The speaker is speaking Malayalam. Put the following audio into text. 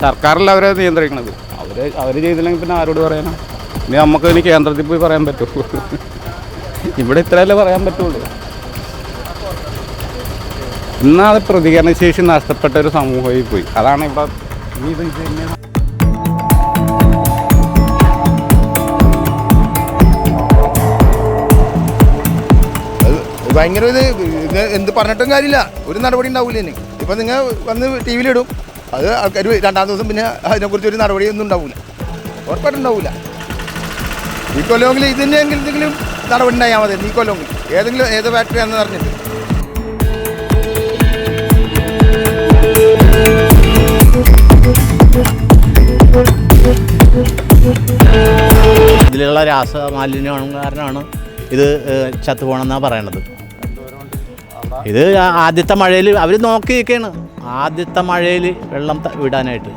സർക്കാരല്ല അവരെ നിയന്ത്രിക്കണത്. അവർ ചെയ്തില്ലെങ്കിൽ പിന്നെ ആരോട് പറയാനാ? ഇനി കേന്ദ്രത്തിൽ പോയി പറയാൻ പറ്റുമോ? ഇവിടെ ഇത്രയല്ലേ പറയാൻ പറ്റുള്ളൂ. ഇന്നാത് പ്രതികരണശേഷി നഷ്ടപ്പെട്ട ഒരു സമൂഹമായി പോയി. അതാണ് ഇവിടെ ഭയങ്കര എന്ത് പറഞ്ഞിട്ടും കാര്യമില്ല. ഒരു നടപടി ഉണ്ടാവില്ല. ഇനി ഇപ്പം നിങ്ങൾ വന്ന് ടി വിയിലിടും, അത് ആൾക്കാർ രണ്ടാം ദിവസം പിന്നെ അതിനെക്കുറിച്ച് ഒരു നടപടിയൊന്നും ഉണ്ടാവില്ല, ഉറപ്പായിട്ടുണ്ടാവില്ല. ഈ കൊല്ലമെങ്കിൽ ഇതിൻ്റെ എന്തെങ്കിലും നടപടി ഉണ്ടായാൽ മതി. ഈ കൊല്ലമെങ്കിൽ ഏത് ഫാക്ടറി ആണെന്ന് പറഞ്ഞിട്ട് ഇതിലുള്ള രാസമാലിന്യം കാരണമാണ് ഇത് ചത്തുപോകണമെന്നാണ് പറയണത്. ഇത് ആദ്യത്തെ മഴയിൽ അവർ നോക്കി നിൽക്കുകയാണ്, ആദ്യത്തെ മഴയിൽ വെള്ളം വിടാനായിട്ട്.